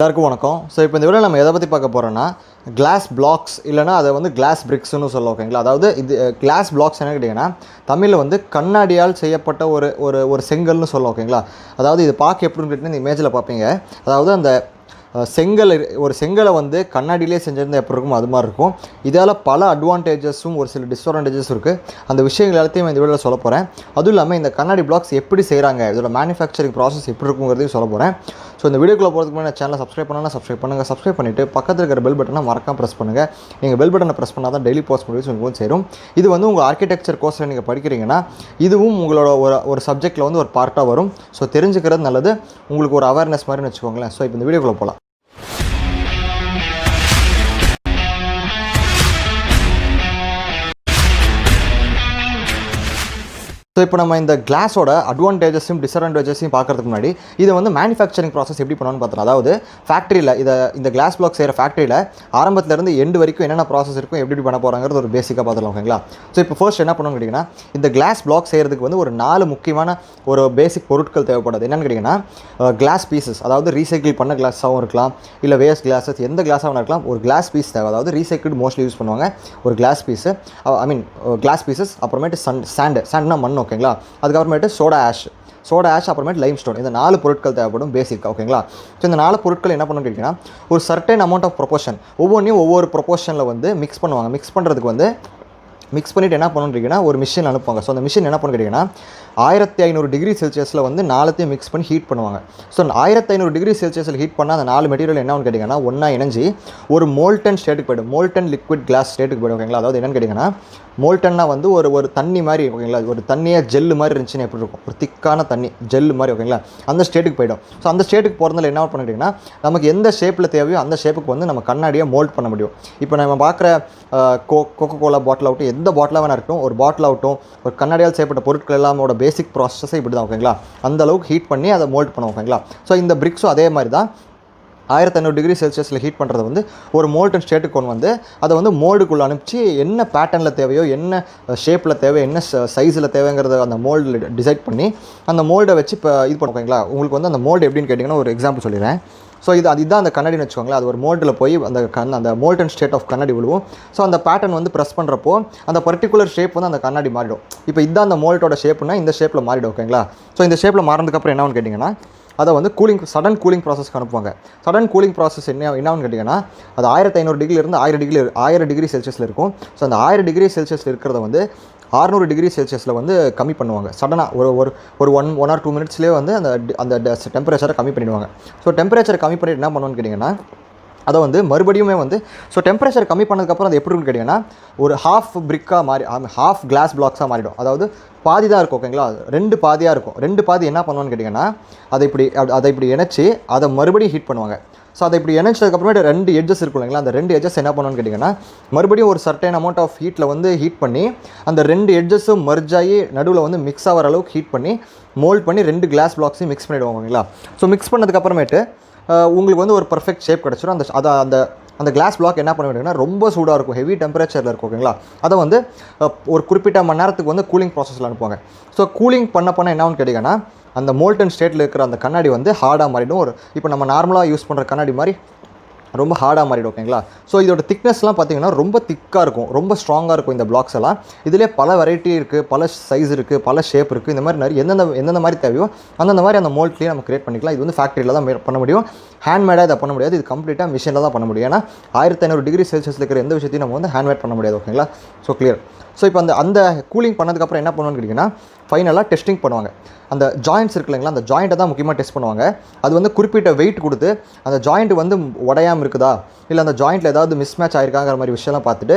எல்லாருக்கும் வணக்கம். ஸோ இப்போ இந்த வீடியோ நம்ம எதை பற்றி பார்க்க போகிறோன்னா கிளாஸ் பிளாக்ஸ் இல்லைனா அதை வந்து கிளாஸ் பிரிக்ஸ்னு சொல்ல ஓகேங்களா. அதாவது இது கிளாஸ் பிளாக்ஸ் என்ன கேட்டிங்கன்னா தமிழில் வந்து கண்ணாடியால் செய்யப்பட்ட ஒரு ஒரு ஒரு செங்கல்னு சொல்ல ஓகேங்களா. அதாவது இது பார்க்க எப்படின்னு கேட்டிங்கன்னா இந்த இமேஜில் பார்ப்பீங்க. அதாவது அந்த செங்கல் ஒரு செங்கலை வந்து கண்ணாடியிலே செஞ்சிருந்தால் எப்படி இருக்கும் அது மாதிரி இருக்கும். இதால் பல அட்வான்டேஜஸும் ஒரு சில டிஸ்அட்வான்டேஜஸ் இருக்குது. அந்த விஷயங்கள் எல்லாத்தையும் இந்த வீடியோவில் சொல்ல போகிறேன். அதுவும் இல்லாமல் இந்த கண்ணாடி பிளாக்ஸ் எப்படி செய்கிறாங்க, இதோட மேனுஃபேக்சரிங் ப்ராசஸ் எப்படி இருக்குங்கிறதையும் சொல்ல போகிறேன். ஸோ இந்த வீடியோக்குள்ளே போகிறதுக்கு முன்னாடி சேனலை சப்ஸ்கிரைப் பண்ணால் சப்ஸ்கிரைப் பண்ணுங்கள். சப்ஸ்கிரைப் பண்ணிவிட்டு பக்கத்தில் இருக்கிற பெல் பட்டனை மறக்காம ப்ரெஸ் பண்ணுங்கள். நீங்கள் பெல் பட்டனை ப்ரெஸ் பண்ணால் தான் டெய்லி போஸ்ட் வீடியோஸ் உங்களுக்கு சேரும். இது வந்து உங்கள் ஆர்கிடெக்சர் கோர்ஸில் நீங்கள் படிக்கிறீங்கன்னா இதுவும் உங்களோட ஒரு சப்ஜெக்ட்டில் வந்து ஒரு பார்ட்டாக வரும். ஸோ தெரிஞ்சுக்கிறது நல்லது, உங்களுக்கு ஒரு அவேர்னஸ் மாதிரின்னு வச்சுக்கோங்களேன். ஸோ இப்போ இந்த வீடியோக்குள்ளே போகலாம். ஸோ இப்போ நம்ம இந்த கிளாஸோட அட்வான்டேஜஸையும் டிஸ்அட்வான்டேஜஸையும் பார்க்கறதுக்கு முன்னாடி இதை வந்து மேனுஃபேக்சரிங் ப்ராசஸ் எப்படி பண்ணணும்னு பார்த்தோம். அதாவது ஃபேக்ட்ரியில் இந்த கிளாஸ் பிளாக் செய்கிற ஃபேக்ட்ரியில் ஆரம்பத்துலேருந்து எண்டு வரைக்கும் என்னென்ன ப்ராசஸ் இருக்கும், எப்படி பண்ண போகிறாங்கிறது ஒரு பேசிக்காக பார்த்துக்கலாம் ஓகேங்களா. ஸோ இப்போ ஃபர்ஸ்ட் என்ன பண்ணணும்னு கேட்டிங்கன்னா இந்த கிளாஸ் பிளாக் செய்கிறதுக்கு வந்து ஒரு 4 முக்கியமான ஒரு பேசிக் பொருட்கள் தேவைப்படுது. என்னென்னு கேட்டிங்கன்னா கிளாஸ் பீசஸ், அதாவது ரீசைக்கிள் பண்ண கிளாஸாகவும் இருக்கலாம், இல்லை வேஸ்ட் கிளாஸஸ் எந்த கிளாஸாகவும் இருக்கலாம். ஒரு கிளாஸ் பீஸ் தேவை, அதாவது ரீசைக்கிள் மோஸ்ட்லி யூஸ் பண்ணுவாங்க ஒரு கிளாஸ் பீஸு. கிளாஸ் பீசஸ், அப்புறமேட்டு சாண்ட்னா மண் ஓகேங்களா. அதுக்கப்புறமேட்டு சோடா ஆஷ் அப்புறமேட்டு லைம் ஸ்டோன். இந்த 4 பொருட்கள் தேவைப்படும் பேசிக்காக ஓகேங்களா. ஸோ இந்த 4 பொருட்கள் என்ன பண்ணணும்னு கேட்டிங்கன்னா ஒரு சர்டன் அமௌண்ட் ஆஃப் ப்ரொபோர்ஷன் ஒவ்வொன்றையும் ஒவ்வொரு ப்ரொபோர்ஷனில் வந்து மிக்ஸ் பண்ணுவாங்க. மிக்ஸ் பண்ணுறதுக்கு வந்து மிக்ஸ் பண்ணிவிட்டு என்ன பண்ணுறீங்கன்னா ஒரு மிஷின் அனுப்புவாங்க. ஸோ அந்த மிஷின் என்ன பண்ணு கேட்டிங்கன்னா 1500 டிகிரி செல்சியஸில் வந்து 4த்தையும் மிக்ஸ் பண்ணி ஹீட் பண்ணுவாங்க. ஸோ 1500 டிகிரி செல்சியஸில் ஹீட் பண்ணால் அந்த 4 மெட்டீரியல் என்ன கேட்டிங்கன்னா ஒன்றா இணைஞ்சி ஒரு மோல்டன் ஸ்டேட்டுக்கு போய்டும், மோல்டன் லிக்விட் கிளாஸ் ஸ்டேட்டுக்கு போய்டும் ஓகேங்களா. அதாவது என்னென்னு கேட்டிங்கன்னா மோல்டன்னா வந்து ஒரு தண்ணி மாதிரி ஓகேங்களா. ஒரு தண்ணியாக ஜெல்லு மாதிரி இருந்துச்சுன்னு எப்படி இருக்கும், ஒரு திக்கான தண்ணி ஜெல்லு மாதிரி ஓகேங்களா, அந்த ஸ்டேட்டுக்கு போய்டும். ஸோ அந்த ஸ்டேட்டுக்கு போகிறதுல என்ன பண்ணிக்கிட்டிங்கன்னா நமக்கு எந்த ஷேப்பில் தேவையோ அந்த ஷேப்புக்கு வந்து நம்ம கண்ணாடியை மோல்ட் பண்ண முடியும். இப்போ நம்ம பார்க்குற கோகோ கோலா பாட்டில் ஆகட்டும், எந்த பாட்டிலாக வேணா இருக்கட்டும், ஒரு பாட்டில் ஆகட்டும், ஒரு கண்ணாடியால் செய்யப்பட்ட பொருட்கள் எல்லாமோட பேசிக் ப்ராசஸை இப்படி தான் ஓகேங்களா. அந்த அளவுக்கு ஹீட் பண்ணி அதை மோல்ட் பண்ணுவோம் ஓகேங்களா. ஸோ இந்த பிரிக்ஸும் அதே மாதிரி தான் 1500 டிகிரி செல்சியஸில் ஹீட் பண்ணுறது வந்து ஒரு மோல்டன் ஸ்டேட்டுக்கு கொண்டு வந்து அதை வந்து மோல்டுக்குள்ளே அனுப்பிச்சு என்ன பேட்டர்னில் தேவையோ, என்ன ஷேப்பில் தேவை, என்ன சைஸில் தேவைங்கிறத அந்த மோல்டில் டிசைட் பண்ணி அந்த மோல்டை வச்சு இப்போ இது பண்ணுவாங்களா. உங்களுக்கு வந்து அந்த மோல்டு எப்படின்னு கேட்டிங்கன்னா ஒரு எக்ஸாம்பிள் சொல்லிடுறேன். ஸோ இதுதான் அந்த கண்ணாடின்னு வச்சுக்கோங்களேன். அது ஒரு மோல்டில் போய் அந்த மோல்டன் ஸ்டேட் ஆஃப் கண்ணாடி விழுவும். ஸோ அந்த பேட்டர்ன் வந்து ப்ரெஸ் பண்ணுறப்போ அந்த பர்டிகுலர் ஷேப் வந்து அந்த கண்ணாடி மாறிடும். இப்போ இதுதான் அந்த மோல்டோட ஷேப்புனா இந்த ஷேப்பில் மாறிடும் ஓகேங்களா. ஸோ இந்த ஷேப்பில் மாறினதுக்கப்புறம் என்னன்னு கேட்டிங்கன்னா அதை வந்து சடன் கூலிங் ப்ராசஸ்க்கு அனுப்புவாங்க. சடன் கூலிங் ப்ராசஸ் என்னன்னு கேட்டிங்கன்னா அது 1500 டிகிரிலேருந்து 1000 டிகிரி செல்சியஸில் இருக்கும். ஸோ அந்த 1000 டிகிரி செல்சியஸில் இருக்கிறத வந்து 600 டிகிரி செல்சியஸில் வந்து கம்மி பண்ணுவாங்க. சடனாக ஒரு 1 or 2 மினிட்ஸ்லேயே வந்து அந்த டெம்பரேச்சரை கம்மி பண்ணிடுவாங்க. ஸோ டெம்பரேச்சரை கம்மி பண்ணிட்டு என்ன பண்ணுவோன்னு கேட்டிங்கன்னா அதை வந்து மறுபடியுமே வந்து ஸோ டெம்பரேச்சர் கம்மி பண்ணதுக்கப்புறம் அது எப்படி இருக்குன்னு கேட்டிங்கன்னா ஒரு ஹாஃப் பிரிக்காக மாறி ஹாஃப் கிளாஸ் பிளாக்ஸாக மாறிடும். அதாவது பாதி தான் இருக்கும் ஓகேங்களா, 2 பாதியாக இருக்கும். 2 பாதி என்ன பண்ணுவான்னு கேட்டிங்கன்னா அதை இப்படி இணைச்சி அதை மறுபடியும் ஹீட் பண்ணுவாங்க. ஸோ அதை இப்படி இணைச்சதுக்கப்புறமேட்டு 2 எட்ஜஸ் இருக்கும் இல்லைங்களா, அந்த 2 எட்ஜஸ் என்ன பண்ணுவான்னு கேட்டிங்கன்னா மறுபடியும் ஒரு சர்டன் அமௌண்ட் ஆஃப் ஹீட்டில் வந்து ஹீட் பண்ணி அந்த 2 எட்ஜஸும் மர்ஜ் ஆகி நடுவில் வந்து மிக்ஸ் ஆகிற அளவுக்கு ஹீட் பண்ணி மோல்ட் பண்ணி 2 கிளாஸ் பிளாக்ஸையும் மிக்ஸ் பண்ணிவிடுவாங்க ஓகேங்களா. ஸோ மிக்ஸ் பண்ணதுக்கப்புறமேட்டு உங்களுக்கு வந்து ஒரு பர்ஃபெக்ட் ஷேப் கிடச்சிடும். அந்த கிளாஸ் பிளாக் என்ன பண்ண வேண்டியதுன்னா ரொம்ப சூடாக இருக்கும், ஹெவி டெம்பரேச்சரில் இருக்கும் ஓகேங்களா. அதை வந்து ஒரு குறிப்பிட்ட மணி நேரத்துக்கு வந்து கூலிங் ப்ராசஸில் அனுப்புவாங்க. ஸோ கூலிங் பண்ண என்னன்னு கேட்டிங்கன்னா அந்த மோல்டன் ஸ்டேட்டில் இருக்கிற அந்த கண்ணாடி வந்து ஹார்டாக மாறிடும். இப்போ நம்ம நார்மலாக யூஸ் பண்ணுற கண்ணாடி மாதிரி ரொம்ப ஹார்டாக மாறிடும் ஓகேங்களா. ஸோ இதோட திக்னஸ்லாம் பார்த்திங்கன்னா ரொம்ப திக்காக இருக்கும், ரொம்ப ஸ்ட்ராங்காக இருக்கும் இந்த பிளாக்ஸ் எல்லாம். இதிலே பல வெரைட்டி இருக்குது, பல சைஸ் இருக்குது, பல ஷேப் இருக்குது. இந்த மாதிரி நிறைய எந்தெந்த மாதிரி தேவையோ அந்தந்த மாதிரி அந்த மோல்ட்லேயே நம்ம கிரியேட் பண்ணிக்கலாம். இது வந்து ஃபேக்ட்ரியில் தான் பண்ண முடியும், ஹேண்ட்மேடாக இதை பண்ண முடியாது. இது கம்ப்ளீட்டாக மிஷினில் தான் பண்ண முடியும். ஏன்னா 1500 டிகிரி செல்சியஸில் இருக்கிற எந்த விஷயத்தையும் நம்ம வந்து ஹேண்ட்மேட் பண்ண முடியாது ஓகேங்களா. So clear. ஸோ இப்போ அந்த கூலிங் பண்ணதுக்கப்புறம் என்ன பண்ணுவான்னு கேட்டிங்கன்னா ஃபைனலாக டெஸ்டிங் பண்ணுவாங்க. அந்த ஜாயிண்ட்ஸ் இருக்கு இல்லைங்களா, அந்த ஜாயிண்ட்டை தான் முக்கியமாக டெஸ்ட் பண்ணுவாங்க. அது வந்து குறிப்பிட்ட வெயிட் கொடுத்து அந்த ஜாயிண்ட் வந்து உடையாமல் இருக்குதா, இல்லை அந்த ஜாயிண்ட்டில் ஏதாவது மிஸ் மேட்ச் ஆகிருக்காங்கிற மாதிரி விஷயம்லாம் பார்த்துட்டு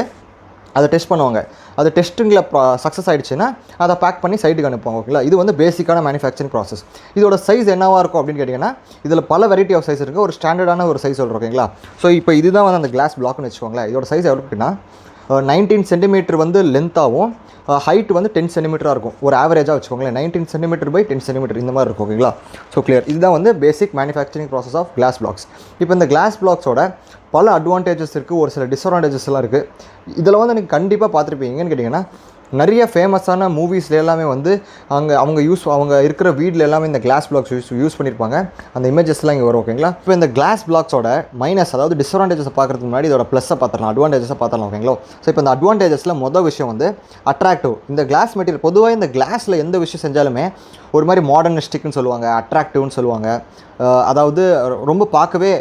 அதை டெஸ்ட் பண்ணுவாங்க. அது டெஸ்ட்டிங்கில் சக்ஸஸ் ஆகிடுச்சுன்னா அதை பேக் பண்ணி சைட்டுக்கு அனுப்புவாங்க ஓகேங்களா. இது வந்து பேசிக்கான மேனுஃபேக்சரிங் ப்ராசஸ். இதோட சைஸ் என்னவாக இருக்கும் அப்படின்னு கேட்டிங்கன்னா இதில் பல வெரைட்டி ஆஃப் சைஸ் இருக்குது. ஒரு ஸ்டாண்டர்டான ஒரு சைஸ் சொல்கிறோம் ஓகேங்களா. ஸோ இப்போ இதுதான் வந்து அந்த கிளாஸ் பிளாக்னு வச்சுக்கோங்களேன். இதோட சைஸ் எவ்வளோ இருக்குன்னா 19 சென்டிமீட்டர் வந்து லென்த்தாகவும் ஹைட் வந்து 10 சென்டிமீட்டராக இருக்கும். ஒரு ஆவரேஜாக வச்சுக்கோங்களேன், 19 சென்டிமீட்டர் பை 10 சென்டிமீட்டர் இந்த மாதிரி இருக்கும் ஓகேங்களா. So clear. இதுதான் வந்து basic manufacturing process of glass blocks. இப்போ இந்த கிளாஸ் பிளாக்ஸோட பல அட்வான்டேஜஸ் இருக்குது, ஒரு சில டிஸ்அட்வான்டேஜஸ்லாம் இருக்குது. இதில் வந்து நீங்கள் கண்டிப்பாக பார்த்துருப்பீங்கன்னு கேட்டிங்கன்னா நிறைய ஃபேமஸான மூவிஸ்ல எல்லாமே வந்து அவங்க இருக்கிற வீட்டில் எல்லாமே இந்த கிளாஸ் பிளாக்ஸ் யூஸ் பண்ணியிருப்பாங்க. அந்த இமேஜஸ்லாம் இங்கே வரும். ஓகேங்களா? இப்போ இந்த கிளாஸ் பிளாக்ஸோட மைனஸ், அதாவது டிஸ்அட்வான்டேஜஸை பார்க்குறதுக்கு முன்னாடி இதோட ப்ளஸ்ஸை பார்த்துடலாம், அட்வான்டேஜஸை பார்த்துடலாம். ஓகேங்களா? ஸோ இப்போ இந்த அட்வான்டேஜஸில் மொதல் விஷயம் வந்து அட்ராக்டிவ். இந்த கிளாஸ் மெட்டீரியல் பொதுவாக இந்த கிளாஸில் எந்த விஷயம் செஞ்சாலுமே ஒரு மாதிரி மாடர்னிஸ்டிக்னு சொல்லுவாங்க, அட்ராக்டிவ்னு சொல்லுவாங்க. அதாவது ரொம்ப பார்க்கவே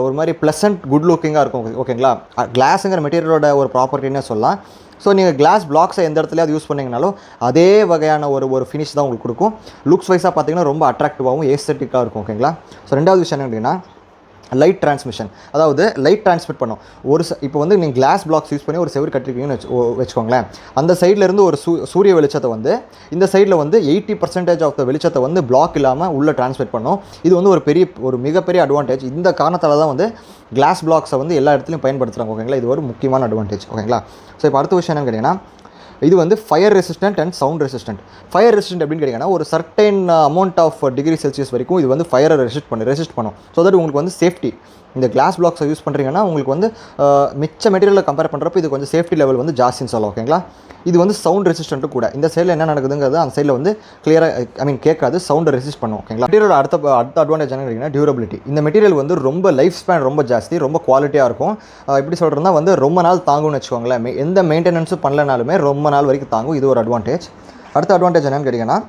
ஒரு மாதிரி ப்ளசன்ட் குட் லுக்கிங்காக இருக்கும். ஓகேங்களா? கிளாஸுங்கிற மெட்டீரியலோட ஒரு ப்ராப்பர்ட்டினே சொல்லலாம். ஸோ நீங்கள் கிளாஸ் பிளாக்ஸை எந்த இடத்துலையாவது யூஸ் பண்ணிங்கனாலும் அதே வகையான ஒரு ஃபினிஷ் தான் உங்களுக்கு கொடுக்கும். லுக்ஸ் வைஸாக பார்த்தீங்கன்னா ரொம்ப அட்ராக்டிவாகவும் ஏஸ்தட்டிக்காக இருக்கும். ஓகேங்களா? ஸோ ரெண்டாவது விஷயம் என்ன அப்படின்னா லைட் டிரான்ஸ்மிஷன். அதாவது லைட் டிரான்ஸ்மிட் பண்ணும். இப்போ வந்து நீங்கள் கிளாஸ் பிளாக்ஸ் யூஸ் பண்ணி ஒரு செவர் கட்டிருக்கீங்கன்னு வச்சுக்கோங்களேன். அந்த சைட்லேருந்து ஒரு சூரிய வெளிச்சத்தை வந்து இந்த சைடில் வந்து 80% ஆஃப் த வெளிச்சத்தை வந்து பிளாக் இல்லாமல் உள்ளே டிரான்ஸ்மிட் பண்ணும். இது வந்து ஒரு மிகப்பெரிய அட்வான்டேஜ். இந்த காரணத்தால் தான் வந்து கிளாஸ் பிளாக்ஸை வந்து எல்லா இடத்துலையும் பயன்படுத்துகிறாங்க. ஓகேங்களா? இது ஒரு முக்கியமான அட்வான்டேஜ். ஓகேங்களா? ஸோ இப்போ அடுத்த விஷயம் என்னன்னு கேட்டிங்கன்னா இது வந்து fire resistant and sound resistant. Fire resistant அப்படின்னு கேட்டிங்கன்னா ஒரு certain amount of degree celsius வரைக்கும் இது வந்து ஃபயரை ரெசிஸ்ட் பண்ணும். ஸோ தட் உங்களுக்கு வந்து சேஃப்டி. இந்த கிளாஸ் பிளாக்ஸை யூஸ் பண்ணுறீங்கன்னா உங்களுக்கு வந்து மிச்ச மெட்டீரியலை கம்பேர் பண்ணுறப்போ இது கொஞ்சம் சேஃப்டி லெவல் வந்து ஜாஸ்தின்னு சொல்லலாம். ஓகேங்களா? இது வந்து சவுண்ட் ரெசிஸ்டன்ட்டும் கூட. இந்த சைடில் என்ன நடக்குதுங்கிறது அந்த சைடில் வந்து கிளியராக கேட்காது, சவுண்டை ரெசிஸ்ட் பண்ணும். ஓகேங்களா? மெட்டீரியலோட அடுத்த அட்வான்டேஜ் என்ன கேட்டிங்கன்னா டியூரபிலிட்டி. இந்த மெட்டீரியல் வந்து ரொம்ப லைஃப் ஸ்பேன் ரொம்ப ஜாஸ்தி, ரொம்ப குவாலிட்டியாக இருக்கும். எப்படி சொல்கிறதுனா வந்து ரொம்ப நாள் தாங்கும்னு வச்சுக்கோங்களேன். எந்த மெயின்டெனன்ஸும் பண்ணலனாலுமே ரொம்ப நாள் வரைக்கும் தாங்கும். இது ஒரு அட்வான்டேஜ். அடுத்த அட்வான்டேஜ் என்னன்னு கேட்டிங்கன்னா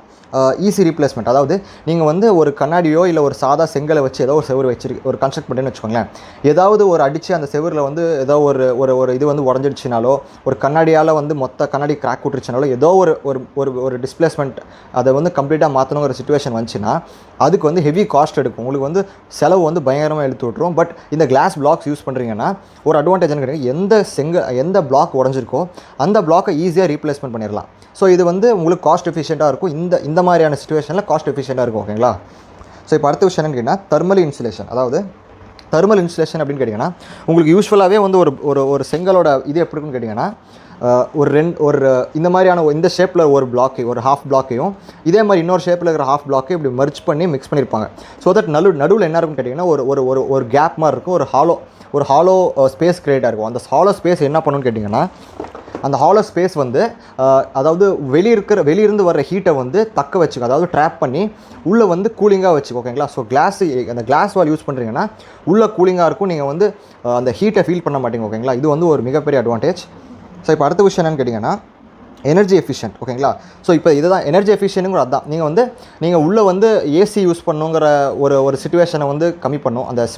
ஈஸி ரீப்ளேஸ்மெண்ட். அதாவது நீங்கள் வந்து ஒரு கண்ணாடியோ இல்லை ஒரு சாதா செங்கலை வச்சு ஏதோ ஒரு செவர் ஒரு கன்ஸ்ட்ரக்ட் பண்ணுன்னு வச்சுக்கோங்களேன். ஏதாவது ஒரு அடித்து அந்த செவரில் வந்து ஏதோ ஒரு இது வந்து உடஞ்சிடுச்சினாலோ, ஒரு கண்ணாடியால் வந்து மொத்த கண்ணாடி கிராக் விட்டுருச்சுனாலோ, ஏதோ ஒரு டிஸ்பிளேஸ்மெண்ட் அதை வந்து கம்ப்ளீட்டாக மாற்றணுங்கிற சிச்சுவேஷன் வந்துச்சுன்னா அதுக்கு வந்து ஹெவி காஸ்ட் எடுக்கும். உங்களுக்கு வந்து செலவு வந்து பயங்கரமாக இழுத்து விட்டுரும். பட் இந்த கிளாஸ் பிளாக்ஸ் யூஸ் பண்ணுறீங்கன்னா ஒரு அட்வான்டேஜ் கிடையாது. எந்த பிளாக் உடஞ்சிருக்கோ அந்த பிளாக்கை ஈஸியாக ரீப்ளேஸ்மெண்ட் பண்ணிடலாம். ஸோ இது வந்து உங்களுக்கு காஸ்ட் எஃபிஷியண்ட்டாக இருக்கும். இந்த மாதிரியான சிச்சுவேஷனில் காஸ்ட் எஃபிஷியண்ட்டாக இருக்கும். ஓகேங்களா? ஸோ இப்போ அடுத்த விஷயம் என்னன்னு கேட்டிங்கன்னா தெர்மல் இன்சுலேஷன். அதாவது தெர்மல் இன்சுலேஷன் அப்படின்னு கேட்டிங்கன்னா உங்களுக்கு யூஸ்வலாகவே வந்து ஒரு செங்கலோட இது எப்படி இருக்குன்னு கேட்டிங்கன்னா ஒரு இந்த மாதிரியான இந்த ஷேப்பில் ஒரு பிளாக்கு, ஒரு ஹாஃப் பிளாக்கையும் இதே மாதிரி இன்னொரு ஷேப்பில் இருக்கிற ஹாஃப் பிளாக்கையும் இப்படி மர்ச் பண்ணி மிக்ஸ் பண்ணியிருப்பாங்க. ஸோ தட் நடுவில் என்ன இருக்குன்னு கேட்டிங்கன்னா ஒரு கேப் மாதிரி இருக்கும். ஒரு ஹாலோ ஸ்பேஸ் கிரியேட்டாக இருக்கும். அந்த ஹாலோ ஸ்பேஸ் என்ன பண்ணணும்னு கேட்டிங்கன்னா அந்த ஹாலோ ஸ்பேஸ் வந்து அதாவது வெளியிருந்து வர்ற ஹீட்டை வந்து தக்க வச்சுக்கும், அதாவது ட்ராப் பண்ணி உள்ளே வந்து கூலிங்காக வச்சுக்கோ. ஓகேங்களா? ஸோ அந்த கிளாஸ் வால் யூஸ் பண்ணுறீங்கன்னா உள்ளே கூலிங்காக இருக்கும். நீங்கள் வந்து அந்த ஹீட்டை ஃபீல் பண்ண மாட்டீங்க. ஓகேங்களா? இது வந்து ஒரு மிகப்பெரிய அட்வான்டேஜ். ஸோ இப்போ அடுத்த விஷயம் என்னன்னு கேட்டிங்கன்னா எனர்ஜி எஃபிஷியன்ட். ஓகேங்களா? ஸோ இப்போ இதுதான் எனர்ஜி எஃபிஷியன்ட்ங்கிற அதுதான். நீங்கள் உள்ளே வந்து ஏசி யூஸ் பண்ணுங்கிற ஒரு சிச்சுவேஷனை வந்து கம்மி பண்ணும். அந்த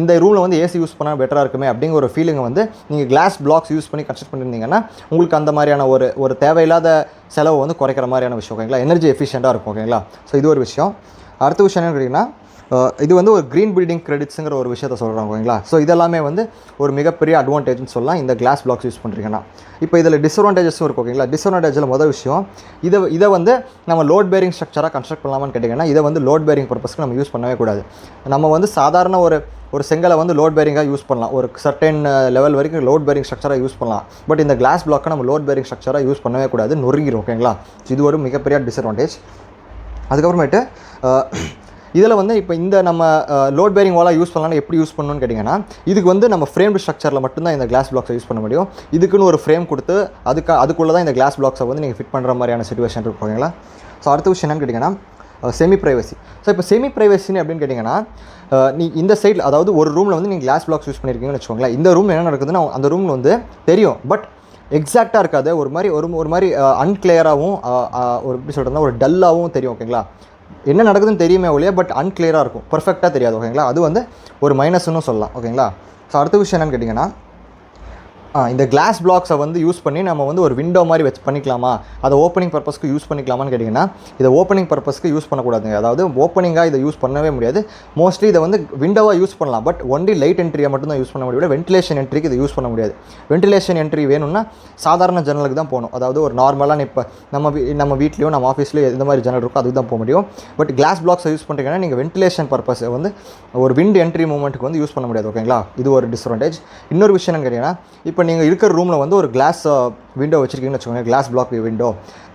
இந்த ரூமில் வந்து ஏசி யூஸ் பண்ணால் பெட்டராக இருக்குமே அப்படிங்கிற ஒரு ஃபீலிங்கை வந்து நீங்கள் கிளாஸ் பிளாக்ஸ் யூஸ் பண்ணி கன்ஸ்ட்ரக்ட் பண்ணியிருந்தீங்கன்னா உங்களுக்கு அந்த மாதிரியான ஒரு தேவையில்லாத செலவு வந்து குறைக்கிற மாதிரியான விஷயம். ஓகேங்களா? எனர்ஜி எஃபிஷியண்ட்டாக இருக்கும். ஓகேங்களா? ஸோ இது ஒரு விஷயம். அடுத்த விஷயம் என்னன்னு கேட்டிங்கன்னா இது வந்து ஒரு க்ரீன் பில்டிங் கிரெடிட்ஸுங்கிற ஒரு விஷயத்தை சொல்கிறாங்க. ஓகேங்களா? ஸோ இதெல்லாமே வந்து ஒரு மிகப்பெரிய அட்வான்டேஜ்னு சொல்லலாம் இந்த கிளாஸ் பிளாக்ஸ் யூஸ் பண்ணுறீங்கன்னா. இப்போ இதில் டிஸ்அட்வான்டேஜஸும் இருக்கும். ஓகேங்களா? டிஸ்அட்வான்டேஜில் முதல் விஷயம் இதை வந்து நம்ம லோட் பேரிங் ஸ்ட்ரக்சராக கன்ஸ்ட்ரக்ட் பண்ணலாமான்னு கேட்டிங்கன்னா இதை வந்து லோட் பேரிங் பர்பஸ்க்கு நம்ம யூஸ் பண்ணவே கூடாது. நம்ம வந்து சாதாரண ஒரு செங்கலை வந்து லோட் பேரிங்காக யூஸ் பண்ணலாம். ஒரு சர்டைன் லெவல் வரைக்கும் லோட் பேரிங் ஸ்ட்ரக்சராக யூஸ் பண்ணலாம். பட் இந்த கிளாஸ் பிளாக்கை நம்ம லோட் பேரிங் ஸ்ட்ரக்சராக யூஸ் பண்ணவே கூடாது, நொறுங்கிடும். ஓகேங்களா? இது ஒரு மிகப்பெரிய டிஸ்அட்வான்டேஜ். அதுக்கப்புறமேட்டு இதில் வந்து இப்போ இந்த நம்ம லோட் பேரிங் வாலாக யூஸ் பண்ணலாம்னு எப்படி யூஸ் பண்ணணும்னு கேட்டிங்கன்னா இதுக்கு வந்து நம்ம ஃப்ரேம்டு ஸ்ட்ரக்சரில் மட்டும்தான் இந்த கிளாஸ் பிளாக்ஸை யூஸ் பண்ண முடியும். இதுக்குன்னு ஒரு ஃப்ரேம் கொடுத்து அதுக்குள்ளே தான் இந்த கிளாஸ் பிளாக்ஸை வந்து நீங்கள் ஃபிட் பண்ணுற மாதிரியான சிச்சுவேஷன் இருக்கும். ஓகேங்களா? ஸோ அடுத்த விஷயம் என்னன்னு கேட்டிங்கன்னா செமி ப்ரைவசி. ஸோ இப்போ செமி ப்ரைவசின்னு அப்படின்னு கேட்டிங்கன்னா இந்த சைடில் அதாவது ஒரு ரூமில் வந்து நீங்கள் கிளாஸ் பிளாக்ஸ் யூஸ் பண்ணியிருக்கீங்கன்னு வச்சுக்கோங்களேன். இந்த ரூம் என்ன நடக்குதுன்னா அந்த ரூமில் வந்து தெரியும், பட் எக்ஸாக்டாக இருக்காது. ஒரு மாதிரி அன்கிளியராகவும் ஒரு எப்படி சொல்கிறதுனா ஒரு டல்லாகவும் தெரியும். ஓகேங்களா? என்ன நடக்குதுன்னு தெரியுமே ஒழிய பட் அன்கிளியராக இருக்கும், பர்ஃபெக்டாக தெரியாது. ஓகேங்களா? அது வந்து ஒரு மைனஸ்ன்னு சொல்லலாம். ஓகேங்களா? ஸோ அடுத்த விஷயம் என்னன்னு கேட்டிங்கன்னா இந்த கிளாஸ் பிளாக்ஸை வந்து யூஸ் பண்ணி நம்ம வந்து ஒரு விண்டோ மாதிரி பண்ணிக்கலாமா, அதை ஓப்பனிங் பர்பஸ்க்கு யூஸ் பண்ணிக்கலாமான்னு கேட்டிங்கன்னா இதை ஓப்பனிங் பர்பஸ்க்கு யூஸ் பண்ணக்கூடாதுங்க. அதாவது ஓப்பனிங்காக இதை யூஸ் பண்ணவே முடியாது. மோஸ்ட்லி இதை வந்து விண்டோவாக யூஸ் பண்ணலாம், பட் ஒன்லி லைட் என்ட்ரியை மட்டும் தான் யூஸ் பண்ண முடியும். வென்டிலேஷன் என்ட்ரிக்கு இதை யூஸ் பண்ண முடியாது. வென்டிலேஷன் என்ட்ரி வேணும்னா சாதாரண ஜன்னலுக்கு தான் போகணும். அதாவது ஒரு நார்மலான இப்போ நம்ம வீட்லேயோ நம்ம ஆஃபீஸ்லேயோ எந்த மாதிரி ஜன்னல் இருக்கோ அதுக்கு தான் போக முடியும். பட் கிளாஸ் பிளாக்ஸை யூஸ் பண்ணுறீங்கன்னா நீங்கள் வென்டிலேஷன் பர்பஸை வந்து ஒரு விண்ட் என்ட்ரி மூமெண்ட்டுக்கு வந்து யூஸ் பண்ண முடியாது. ஓகேங்களா? இது ஒரு டிஸ்அட்வான்டேஜ். இன்னொரு விஷயம் என்னன்னு கேட்டிங்கன்னா இப்போ நீங்கள் இருக்கிற ரூமில் வந்து ஒரு கிளாஸ் விண்டோ வச்சுருக்கீங்கன்னு வச்சுக்கோங்க, கிளாஸ் பிளாக் விண்டோ.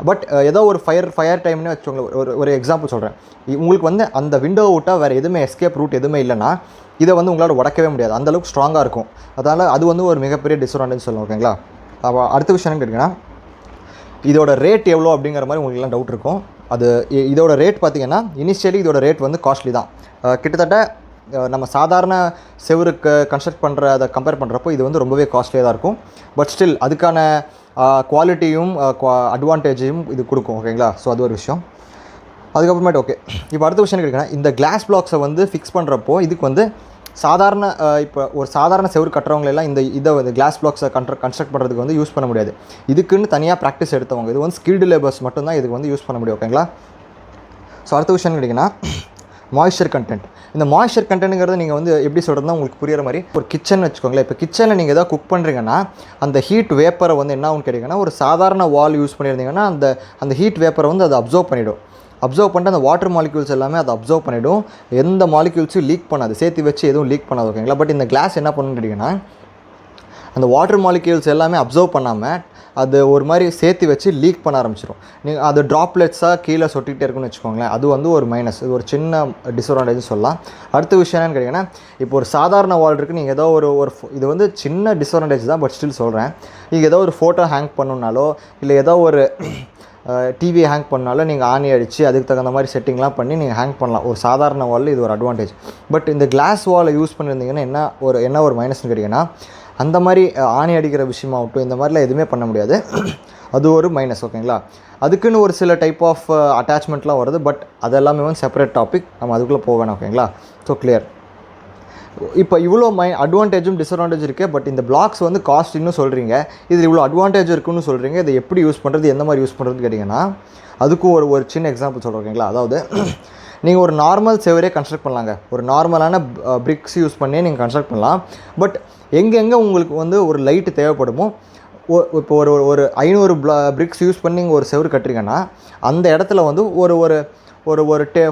பட் ஏதோ ஒரு ஃபயர் டைம்னு வச்சுக்கோங்க, ஒரு எக்ஸாம்பிள் சொல்கிறேன். உங்களுக்கு வந்து அந்த விண்டோவை விட்டால் வேறு எதுவுமே எஸ்கேப் ரூட் எதுவுமே இல்லைன்னா இதை வந்து உங்களால் உடைக்கவே முடியாது, அந்தளவுக்கு ஸ்ட்ராங்காக இருக்கும். அதனால் அது வந்து ஒரு மிகப்பெரிய டிஸ்அட்வான்டேஜ் சொல்லணும். ஓகேங்களா? அடுத்த விஷயம் என்னன்னு கேட்டிங்கன்னா இதோட ரேட் எவ்வளோ அப்படிங்கிற மாதிரி உங்களுக்குலாம் டவுட் இருக்கும். அது இதோட ரேட் பார்த்திங்கன்னா இனிஷியலி இதோட ரேட் வந்து காஸ்ட்லி தான். கிட்டத்தட்ட நம்ம சாதாரண செவருக்கு கன்ஸ்ட்ரக்ட் பண்ணுற அதை கம்பேர் பண்ணுறப்போ இது வந்து ரொம்பவே காஸ்ட்லியாக தான் இருக்கும். பட் ஸ்டில் அதுக்கான குவாலிட்டியும் அட்வான்டேஜையும் இது கொடுக்கும். ஓகேங்களா? ஸோ அது ஒரு விஷயம். அதுக்கப்புறமேட்டு ஓகே, இப்போ அடுத்த விஷயம் கேட்குறேன். இந்த கிளாஸ் பிளாக்ஸை வந்து ஃபிக்ஸ் பண்ணுறப்போ இதுக்கு வந்து சாதாரண இப்போ ஒரு சாதாரண செவரு கட்டுறவங்களெல்லாம் இதை கிளாஸ் பிளாக்ஸை கன்ஸ்ட்ரக்ட் பண்ணுறதுக்கு வந்து யூஸ் பண்ண முடியாது. இதுக்குன்னு தனியாக ப்ராக்டிஸ் எடுத்தவங்க, இது வந்து ஸ்கில்டு லேபர்ஸ் மட்டும்தான் இதுக்கு வந்து யூஸ் பண்ண முடியும். ஓகேங்களா? ஸோ அடுத்த விஷயம் கேட்டிங்கன்னா மாய்ஸ்சர் கண்டென்ட். இந்த மாய்ஸ்சர் கண்டென்ட்டுங்கிறது நீங்கள் வந்து எப்படி சொல்கிறதுனா உங்களுக்கு புரியிற மாதிரி ஒரு கிச்சன் வச்சுக்கோங்களேன். இப்போ கிச்சனில் நீங்கள் எதாவது குக் பண்ணுறீங்கன்னா அந்த ஹீட் வேப்பரை வந்து என்ன ஆகுன்னு கேட்டிங்கன்னா, ஒரு சாதாரண வால் யூஸ் பண்ணியிருந்தீங்கன்னா அந்த ஹீட் வேப்பரை வந்து அதை அப்சர்வ் பண்ணிவிடும். அப்சர்வ் பண்ணிட்டு அந்த வாட்டர் மாலிக்யூல்ஸ் எல்லாமே அதை அப்சர்வ் பண்ணிவிடும். எந்த மாலிக்யூல்ஸும் லீக் பண்ணாது, சேர்த்து வச்சு எதுவும் லீக் பண்ணாது. ஓகேங்களா? பட் இந்த கிளாஸ் என்ன பண்ணுன்னு கேட்டிங்கன்னா, அந்த வாட்டர் மாலிக்யூல்ஸ் எல்லாமே அப்சர்வ் பண்ணாமல் அது ஒரு மாதிரி சேர்த்து வச்சு லீக் பண்ண ஆரம்பிச்சிடும். நீங்கள் அது ட்ராப்லெட்ஸாக கீழே சொட்டிகிட்டே இருக்குன்னு வச்சுக்கோங்களேன். அது வந்து ஒரு மைனஸ், இது ஒரு சின்ன டிஸ்அட்வான்டேஜ் சொல்லலாம். அடுத்த விஷயம் என்னன்னு கேட்டிங்கன்னா, இப்போ ஒரு சாதாரண வால் இருக்குது, நீங்கள் ஏதோ ஒரு இது வந்து சின்ன டிஸ்அட்வான்டேஜ் தான், பட் ஸ்டில் சொல்கிறேன். நீங்கள் ஏதோ ஒரு ஃபோட்டோ ஹேங் பண்ணணுன்னாலோ இல்லை ஏதோ ஒரு டிவியை ஹேங் பண்ணாலும் நீங்கள் ஆணி அடித்து அதுக்கு தகுந்த மாதிரி செட்டிங்லாம் பண்ணி நீங்கள் ஹேங் பண்ணலாம். ஒரு சாதாரண வாலில் இது ஒரு அட்வான்டேஜ். பட் இந்த கிளாஸ் வாலை யூஸ் பண்ணியிருந்தீங்கன்னா என்ன ஒரு மைனஸ்னு கேட்டிங்கன்னா, அந்த மாதிரி ஆணி அடிக்கிற விஷயமாகட்டும் இந்த மாதிரிலாம் எதுவுமே பண்ண முடியாது. அது ஒரு மைனஸ். ஓகேங்களா? அதுக்குன்னு ஒரு சில டைப் ஆஃப் அட்டாச்மெண்ட்லாம் வருது. பட் அதெல்லாமே வந்து செப்பரேட் டாபிக், நம்ம அதுக்குள்ளே போக வேணாம். ஓகேங்களா? So clear. இப்போ இவ்வளோ அட்வான்டேஜும் டிஸ்அட்வான்டேஜ் இருக்குது. பட் இந்த பிளாக்ஸ் வந்து காஸ்ட்லின்னு சொல்கிறீங்க, இதில் இவ்வளோ அட்வான்டேஜ் இருக்குன்னு சொல்கிறீங்க, இதை எப்படி யூஸ் பண்ணுறது, எந்த மாதிரி யூஸ் பண்ணுறதுன்னு கேட்டிங்கன்னா, அதுக்கும் ஒரு சின்ன எக்ஸாம்பிள் சொல்கிறேன். ஓகேங்களா? அதாவது நீங்கள் ஒரு நார்மல் செவரே கன்ஸ்ட்ரக்ட் பண்ணலாங்க. ஒரு நார்மலான பிரிக்ஸ் யூஸ் பண்ணி நீங்கள் கன்ஸ்ட்ரக்ட் பண்ணலாம். பட் எங்கெங்கே உங்களுக்கு வந்து ஒரு லைட்டு தேவைப்படுமோ, இப்போ ஒரு 500 பிரிக்ஸ் யூஸ் பண்ணி ஒரு செவரு கட்டுறீங்கன்னா அந்த இடத்துல வந்து ஒரு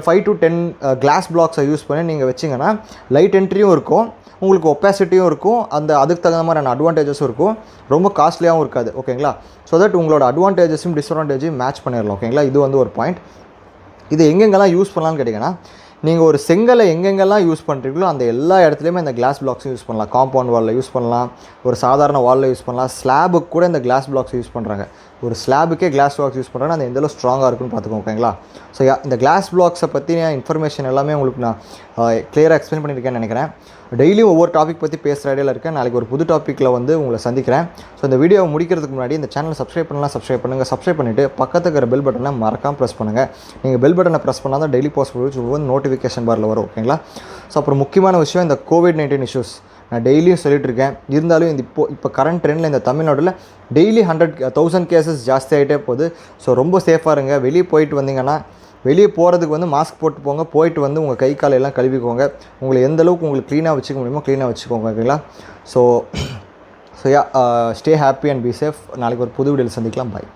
5 to 10 கிளாஸ் பிளாக்ஸை யூஸ் பண்ணி நீங்கள் வச்சிங்கன்னா லைட் என்ட்ரியும் இருக்கும், உங்களுக்கு ஒப்பாசிட்டியும் இருக்கும், அதுக்கு தகுந்த மாதிரியான அட்வான்டேஜஸும் இருக்கும், ரொம்ப காஸ்ட்லியாகவும் இருக்காது. ஓகேங்களா? ஸோ தட் உங்களோட அட்வான்டேஜஸும் டிஸ்அட்வான்டேஜையும் மேட்ச் பண்ணிடலாம். ஓகேங்களா? இது வந்து ஒரு பாயிண்ட். இது எங்கெங்கெல்லாம் யூஸ் பண்ணலாம்னு கேட்டிங்கன்னா, நீங்கள் ஒரு செங்கலை எங்கெங்கெல்லாம் யூஸ் பண்ணுறீங்களோ அந்த எல்லா இடத்துலையுமே இந்த கிளாஸ் பிளாக்ஸும் யூஸ் பண்ணலாம். காம்பவுண்ட் வாலில் யூஸ் பண்ணலாம், ஒரு சாதாரண வாலில் யூஸ் பண்ணலாம், ஸ்லாபுக்கு கூட இந்த கிளாஸ் பிளாக்ஸ் யூஸ் பண்ணுறாங்க. ஒரு ஸ்லாபுக்கே கிளாஸ் பிளாக்ஸ் யூஸ் பண்ணுறாங்கன்னா அந்த எந்தளவு ஸ்ட்ராங்காக இருக்குன்னு பார்த்துக்கோங்க. ஓகேங்களா? ஸோ இந்த கிளாஸ் பிளாக்ஸை பற்றின இன்ஃபர்மேஷன் எல்லாமே உங்களுக்கு நான் கிளியராக எக்ஸ்பிளைன் பண்ணியிருக்கேன்னு நினைக்கிறேன். டெய்லியும் ஒவ்வொரு டாபிக் பற்றி பேசுகிற ஐடியாவில் இருக்கேன். நாளைக்கு ஒரு புது டாப்பிக்கில் வந்து உங்களை சந்திக்கிறேன். ஸோ இந்த வீடியோவை முடிக்கிறதுக்கு முன்னாடி இந்த சேனலை சப்ஸ்கிரைப் பண்ணுங்கள். சப்ஸ்கிரைப் பண்ணிவிட்டு பக்கத்துக்கு இருக்கிற பெல் பட்டனை மறக்காமல் ப்ரெஸ் பண்ணுங்கள். நீங்கள் பெல் பட்டனை ப்ரெஸ் பண்ணால் தான் டெய்லி போஸ்ட் வந்து நோட்டிஃபிகேஷன் பாரில் வரும். ஓகேங்களா? ஸோ அப்புறம் முக்கியமான விஷயம், இந்த COVID-19 இஷ்யூஸ் நான் டெய்லியும் சொல்லிட்டு இருக்கேன். இருந்தாலும் இப்போ கரண்ட் ட்ரெண்டில் இந்த தமிழ்நாட்டில் டெய்லி 100,000 கேசஸ் ஜாஸ்தி ஆகிட்டே போகுது. ஸோ ரொம்ப சேஃபாக இருங்க. வெளியே போயிட்டு வந்தீங்கன்னா, வெளியே போகிறதுக்கு வந்து மாஸ்க் போட்டு போங்க. போயிட்டு வந்து உங்கள் கை காலை எல்லாம் கழுவிக்கோங்க. உங்களை எந்த அளவுக்கு உங்களுக்கு க்ளீனாக வச்சுக்க முடியுமோ க்ளீனாக வச்சுக்கோங்க. ஓகேங்களா? So stay happy and be safe. நாளைக்கு ஒரு புது வீடியோவில் சந்திக்கலாம். பாய்.